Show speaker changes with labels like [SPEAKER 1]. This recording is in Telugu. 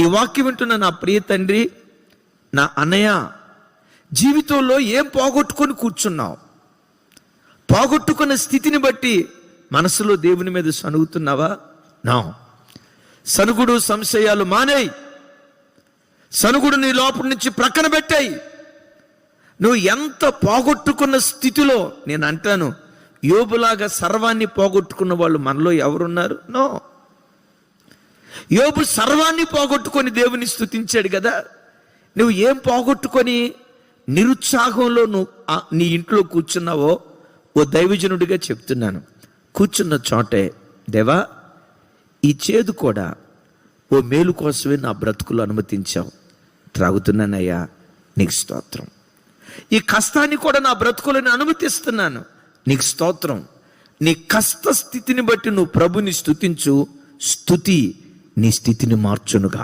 [SPEAKER 1] ఈ వాక్యం వింటున్న నా ప్రియ తండ్రి, నా అన్నయ్య, జీవితంలో ఏం పోగొట్టుకొని కూర్చున్నావు? పోగొట్టుకున్న స్థితిని బట్టి మనసులో దేవుని మీద సనుగుతున్నావా? నా సనుగుడు సంశయాలు మానేయి. సనుగుడు నీ లోపల నుంచి ప్రక్కన పెట్టాయి. నువ్వు ఎంత పోగొట్టుకున్న స్థితిలో, నేను అంటాను, యోబులాగా సర్వాన్ని పోగొట్టుకున్న వాళ్ళు మనలో ఎవరున్నారు? నో. యోబు సర్వాన్ని పోగొట్టుకొని దేవుని స్తుతించాడు కదా. నువ్వు ఏం పోగొట్టుకొని నిరుత్సాహంలో నీ ఇంట్లో కూర్చున్నావో, ఓ దైవజనుడిగా చెప్తున్నాను, కూర్చున్న చోటే, దేవా ఈ చేదు కూడా ఓ మేలు కోసమే నా బ్రతుకులు అనుమతించావు, త్రాగుతున్నానయ్యా, నీకు స్తోత్రం. ఈ కష్టాన్ని కూడా నా బ్రతుకులను అనుమతిస్తున్నాను, నీకు స్తోత్రం. నీ కష్ట స్థితిని బట్టి నువ్వు ప్రభుని స్తుతించు. స్తుతి నీ స్థితిని మార్చునుగా.